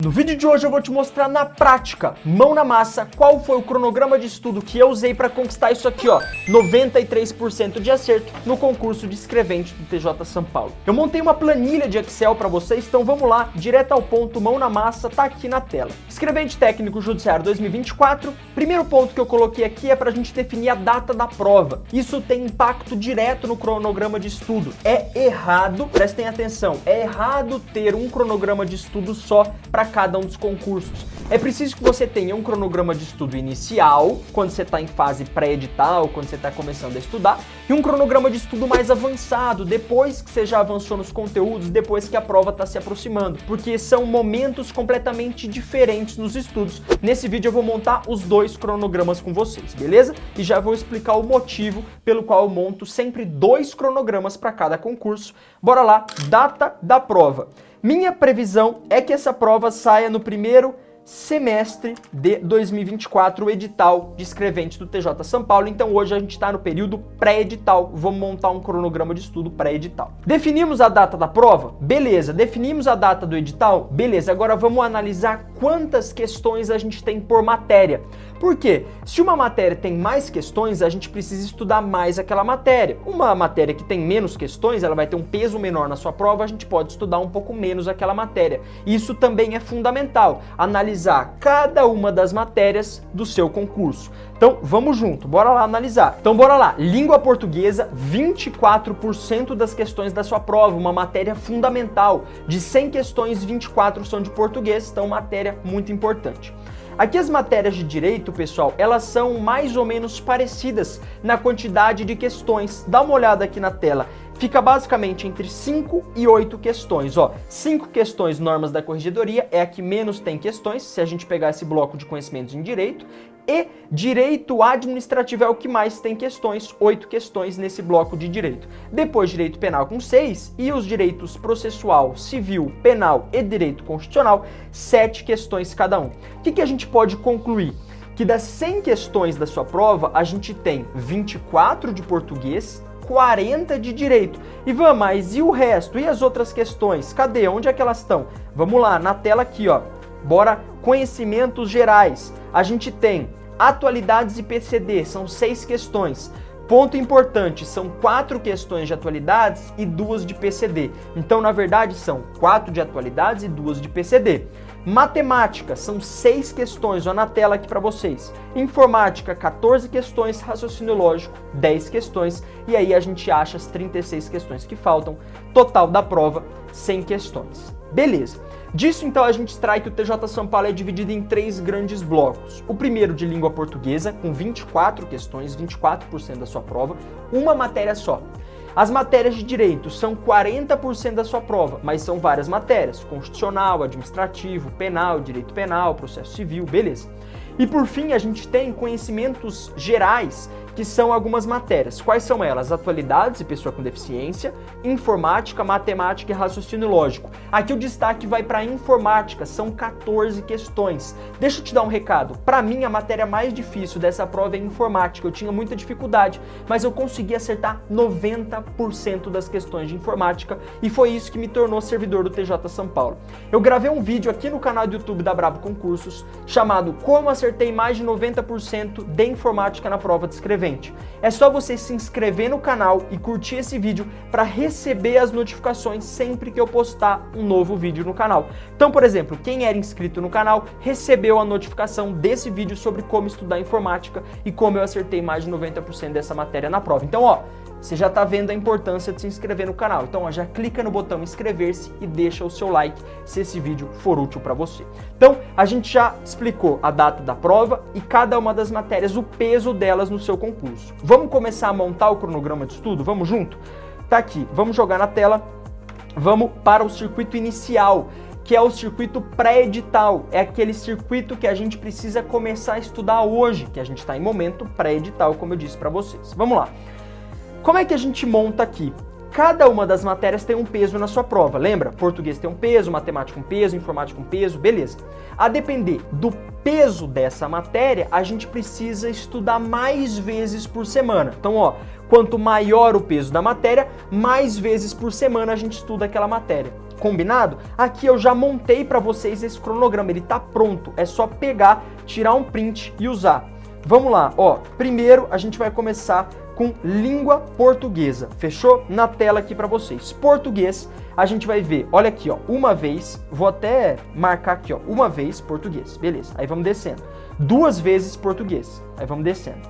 No vídeo de hoje eu vou te mostrar na prática, mão na massa, qual foi o cronograma de estudo que eu usei para conquistar isso aqui, ó, 93% de acerto no concurso de escrevente do TJ São Paulo. Eu montei uma planilha de Excel para vocês, então vamos lá, direto ao ponto, mão na massa, tá aqui na tela. Escrevente técnico judiciário 2024, primeiro ponto que eu coloquei aqui é para a gente definir a data da prova. Isso tem impacto direto no cronograma de estudo. É errado, prestem atenção, é errado ter um cronograma de estudo só para cada um dos concursos. É preciso que você tenha um cronograma de estudo inicial, quando você está em fase pré-edital, quando você está começando a estudar, e um cronograma de estudo mais avançado, depois que você já avançou nos conteúdos, depois que a prova está se aproximando, porque são momentos completamente diferentes nos estudos. Nesse vídeo eu vou montar os dois cronogramas com vocês, beleza? E já vou explicar o motivo pelo qual eu monto sempre dois cronogramas para cada concurso. Bora lá, data da prova. Minha previsão é que essa prova saia no primeiro semestre de 2024, o edital de escrevente do TJ São Paulo. Então hoje a gente está no período pré-edital, vamos montar um cronograma de estudo pré-edital. Definimos a data da prova? Beleza. Definimos a data do edital? Beleza. Agora vamos analisar quantas questões a gente tem por matéria. Por quê? Se uma matéria tem mais questões, a gente precisa estudar mais aquela matéria. Uma matéria que tem menos questões, ela vai ter um peso menor na sua prova, a gente pode estudar um pouco menos aquela matéria. Isso também é fundamental, analisar cada uma das matérias do seu concurso. Então, vamos junto, bora lá analisar. Então, bora lá. Língua portuguesa, 24% das questões da sua prova, uma matéria fundamental. De 100 questões, 24 são de português, então matéria muito importante. Aqui as matérias de direito, pessoal, elas são mais ou menos parecidas na quantidade de questões. Dá uma olhada aqui na tela. Fica basicamente entre 5 e 8 questões. Ó, 5 questões normas da corregedoria é a que menos tem questões, se a gente pegar esse bloco de conhecimentos em direito. E direito administrativo é o que mais tem questões, 8 questões nesse bloco de direito. Depois direito penal com 6 e os direitos processual, civil, penal e direito constitucional, 7 questões cada um. O que a gente pode concluir? Que das 100 questões da sua prova, a gente tem 24 de português, 40 de direito. Ivan, mas e o resto? E as outras questões? Cadê? Onde é que elas estão? Vamos lá, na tela aqui, ó. Bora, conhecimentos gerais. A gente tem atualidades e PCD, são 6 questões. Ponto importante, são 4 questões de atualidades e 2 de PCD. Então, na verdade, são 4 de atualidades e 2 de PCD. Matemática, são 6 questões, ó, na tela aqui para vocês. Informática, 14 questões, raciocínio lógico, 10 questões, e aí a gente acha as 36 questões que faltam, total da prova, 100 questões. Beleza. Disso, então, a gente extrai que o TJ São Paulo é dividido em 3 grandes blocos. O primeiro de língua portuguesa, com 24 questões, 24% da sua prova, uma matéria só. As matérias de direito são 40% da sua prova, mas são várias matérias, constitucional, administrativo, penal, direito penal, processo civil, beleza. E por fim, a gente tem conhecimentos gerais, que são algumas matérias. Quais são elas? Atualidades e pessoa com deficiência, informática, matemática e raciocínio lógico. Aqui o destaque vai para informática, são 14 questões. Deixa eu te dar um recado. Para mim, a matéria mais difícil dessa prova é informática. Eu tinha muita dificuldade, mas eu consegui acertar 90% das questões de informática e foi isso que me tornou servidor do TJ São Paulo. Eu gravei um vídeo aqui no canal do YouTube da Brabo Concursos chamado Como acertei mais de 90% de informática na prova de escrevente. É só você se inscrever no canal e curtir esse vídeo para receber as notificações sempre que eu postar um novo vídeo no canal. Então, por exemplo, quem era inscrito no canal recebeu a notificação desse vídeo sobre como estudar informática e como eu acertei mais de 90% dessa matéria na prova. Então, ó, você já está vendo a importância de se inscrever no canal. Então, ó, já clica no botão inscrever-se e deixa o seu like se esse vídeo for útil para você. Então, a gente já explicou a data da prova e cada uma das matérias, o peso delas no seu concurso. Vamos começar a montar o cronograma de estudo? Vamos junto? Tá aqui, vamos jogar na tela, vamos para o circuito inicial, que é o circuito pré-edital. É aquele circuito que a gente precisa começar a estudar hoje, que a gente está em momento pré-edital, como eu disse para vocês. Vamos lá. Como é que a gente monta aqui? Cada uma das matérias tem um peso na sua prova, lembra? Português tem um peso, matemática um peso, informática um peso, beleza. A depender do peso dessa matéria, a gente precisa estudar mais vezes por semana. Então, ó, quanto maior o peso da matéria, mais vezes por semana a gente estuda aquela matéria. Combinado? Aqui eu já montei para vocês esse cronograma, ele tá pronto, é só pegar, tirar um print e usar. Vamos lá, ó, primeiro a gente vai começar com língua portuguesa, fechou? Na tela aqui para vocês. Português, a gente vai ver, olha aqui, ó, uma vez, vou até marcar aqui, ó, uma vez português, beleza, aí vamos descendo. 2 vezes português, aí vamos descendo.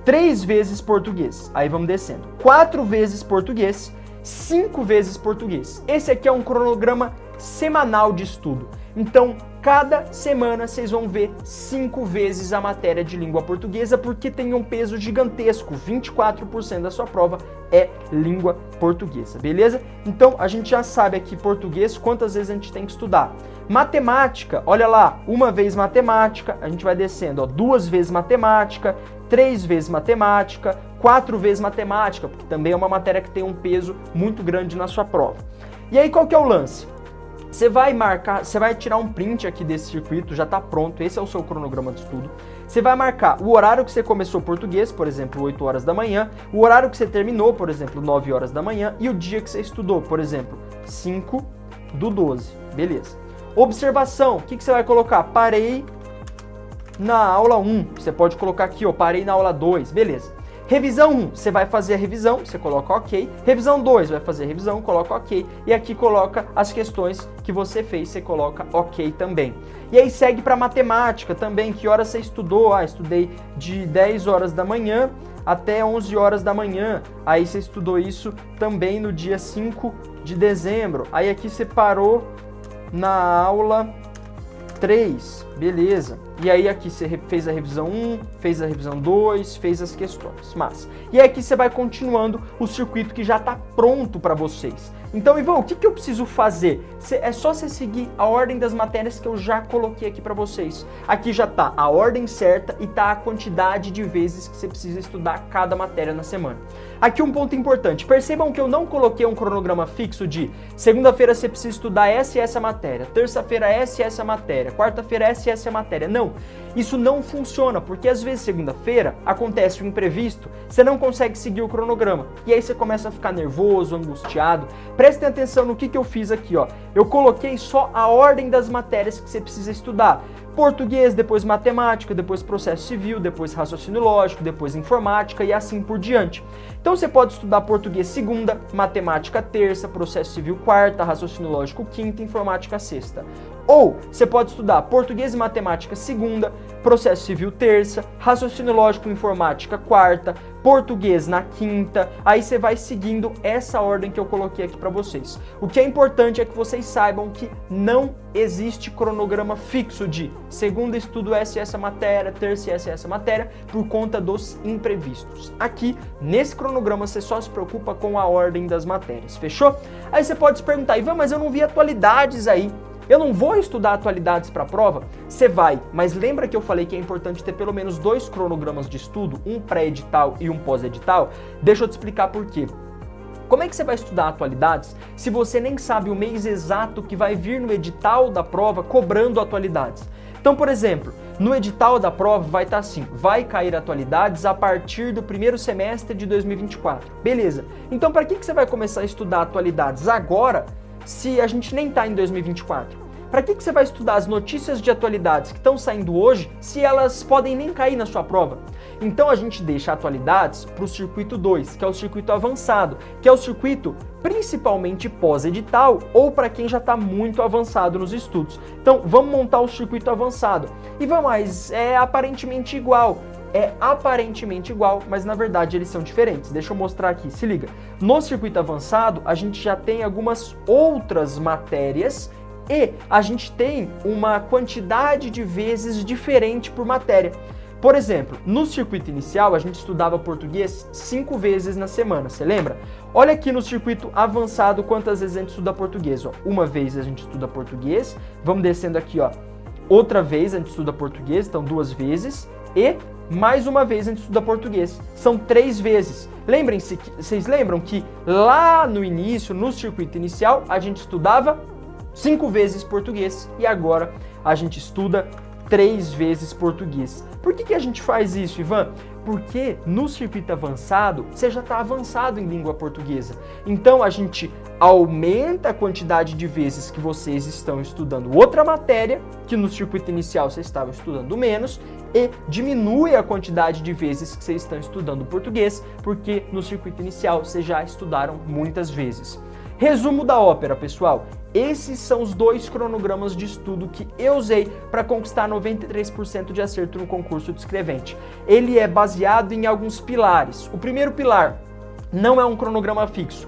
3 vezes português, aí vamos descendo. 4 vezes português, 5 vezes português. Esse aqui é um cronograma semanal de estudo. Então, cada semana vocês vão ver 5 vezes a matéria de língua portuguesa, porque tem um peso gigantesco, 24% da sua prova é língua portuguesa, beleza? Então, a gente já sabe aqui português, quantas vezes a gente tem que estudar. Matemática, olha lá, uma vez matemática, a gente vai descendo, ó, 2 vezes matemática, 3 vezes matemática, 4 vezes matemática, porque também é uma matéria que tem um peso muito grande na sua prova. E aí, qual que é o lance? Você vai marcar, você vai tirar um print aqui desse circuito, já está pronto, esse é o seu cronograma de estudo. Você vai marcar o horário que você começou português, por exemplo, 8 horas da manhã, o horário que você terminou, por exemplo, 9 horas da manhã, e o dia que você estudou, por exemplo, 5/12, beleza. Observação, o que você vai colocar? Parei na aula 1, você pode colocar aqui, ó, parei na aula 2, beleza. Revisão 1, você vai fazer a revisão, você coloca ok. Revisão 2, vai fazer a revisão, coloca ok. E aqui coloca as questões que você fez, você coloca ok também. E aí segue para matemática também, que hora você estudou? Ah, estudei de 10 horas da manhã até 11 horas da manhã. Aí você estudou isso também no dia 5 de dezembro. Aí aqui você parou na aula 3, beleza. E aí aqui você fez a revisão 1, fez a revisão 2, fez as questões, massa. E aí aqui você vai continuando o circuito que já está pronto para vocês. Então, Ivan, o que eu preciso fazer? É só você seguir a ordem das matérias que eu já coloquei aqui para vocês. Aqui já está a ordem certa e está a quantidade de vezes que você precisa estudar cada matéria na semana. Aqui um ponto importante, percebam que eu não coloquei um cronograma fixo de segunda-feira você precisa estudar essa e essa matéria, terça-feira essa e essa matéria, quarta-feira essa e essa matéria. Não, isso não funciona, porque às vezes segunda-feira acontece um imprevisto, você não consegue seguir o cronograma, e aí você começa a ficar nervoso, angustiado. Prestem atenção no que eu fiz aqui, ó. Eu coloquei só a ordem das matérias que você precisa estudar. Português, depois matemática, depois processo civil, depois raciocínio lógico, depois informática e assim por diante. Então você pode estudar português segunda, matemática terça, processo civil quarta, raciocínio lógico quinta, informática sexta. Ou você pode estudar português e matemática segunda, processo civil terça, raciocínio lógico e informática quarta, português na quinta, aí você vai seguindo essa ordem que eu coloquei aqui para vocês. O que é importante é que vocês saibam que não existe cronograma fixo de segunda estudo essa e essa matéria, terça e essa matéria, por conta dos imprevistos. Aqui, nesse cronograma, você só se preocupa com a ordem das matérias, fechou? Aí você pode se perguntar, Ivan, mas eu não vi atualidades aí. Eu não vou estudar atualidades para a prova? Você vai, mas lembra que eu falei que é importante ter pelo menos 2 cronogramas de estudo, um pré-edital e um pós-edital? Deixa eu te explicar por quê. Como é que você vai estudar atualidades se você nem sabe o mês exato que vai vir no edital da prova cobrando atualidades? Então, por exemplo, no edital da prova vai estar assim, vai cair atualidades a partir do primeiro semestre de 2024. Beleza. Então, para que você vai começar a estudar atualidades agora, se a gente nem está em 2024? Para que você vai estudar as notícias de atualidades que estão saindo hoje, se elas podem nem cair na sua prova? Então a gente deixa atualidades para o circuito 2, que é o circuito avançado, que é o circuito principalmente pós-edital ou para quem já está muito avançado nos estudos. Então vamos montar o circuito avançado. E mas é aparentemente igual. É aparentemente igual, mas na verdade eles são diferentes. Deixa eu mostrar aqui, se liga. No circuito avançado, a gente já tem algumas outras matérias e a gente tem uma quantidade de vezes diferente por matéria. Por exemplo, no circuito inicial, a gente estudava português 5 vezes na semana, você lembra? Olha aqui no circuito avançado quantas vezes a gente estuda português. Ó. Uma vez a gente estuda português, vamos descendo aqui, ó. Outra vez a gente estuda português, então 2 vezes, e mais uma vez a gente estuda português. São 3 vezes. Lembrem-se, vocês lembram que lá no início, no circuito inicial, a gente estudava 5 vezes português e agora a gente estuda 3 vezes português. Por que a gente faz isso, Ivan? Porque no circuito avançado, você já está avançado em língua portuguesa. Então a gente aumenta a quantidade de vezes que vocês estão estudando outra matéria, que no circuito inicial vocês estavam estudando menos, e diminui a quantidade de vezes que vocês estão estudando português, porque no circuito inicial vocês já estudaram muitas vezes. Resumo da ópera, pessoal. Esses são os 2 cronogramas de estudo que eu usei para conquistar 93% de acerto no concurso de escrevente. Ele é baseado em alguns pilares. O primeiro pilar não é um cronograma fixo.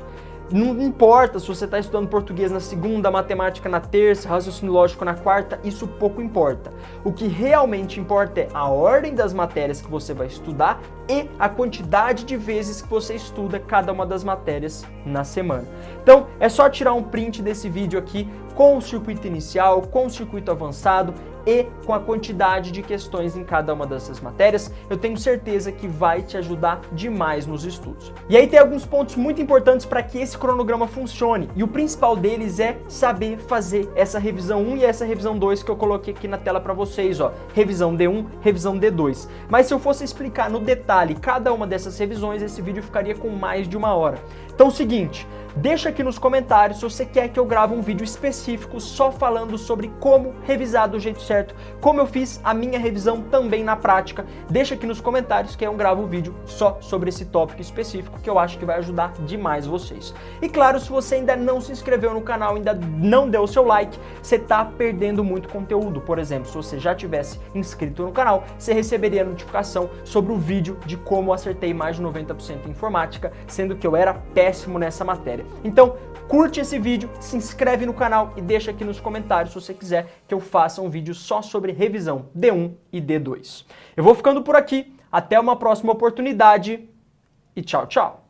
Não importa se você está estudando português na segunda, matemática na terça, raciocínio lógico na quarta, isso pouco importa. O que realmente importa é a ordem das matérias que você vai estudar e a quantidade de vezes que você estuda cada uma das matérias na semana. Então, é só tirar um print desse vídeo aqui com o circuito inicial, com o circuito avançado e com a quantidade de questões em cada uma dessas matérias. Eu tenho certeza que vai te ajudar demais nos estudos. E aí tem alguns pontos muito importantes para que esse cronograma funcione, e o principal deles é saber fazer essa revisão 1 e essa revisão 2 que eu coloquei aqui na tela para vocês, ó, revisão D1, revisão D2. Mas se eu fosse explicar no detalhe cada uma dessas revisões, esse vídeo ficaria com mais de 1 hora. Então é o seguinte, deixa aqui nos comentários se você quer que eu grave um vídeo específico só falando sobre como revisar do jeito certo, como eu fiz a minha revisão também na prática. Deixa aqui nos comentários que eu gravo um vídeo só sobre esse tópico específico, que eu acho que vai ajudar demais vocês. E claro, se você ainda não se inscreveu no canal, ainda não deu o seu like, você tá perdendo muito conteúdo. Por exemplo, se você já tivesse inscrito no canal, você receberia a notificação sobre o vídeo de como eu acertei mais de 90% em informática, sendo que eu era péssimo nessa matéria. Então, curte esse vídeo, se inscreve no canal e deixa aqui nos comentários se você quiser que eu faça um vídeo só sobre revisão D1 e D2. Eu vou ficando por aqui, até uma próxima oportunidade e tchau, tchau!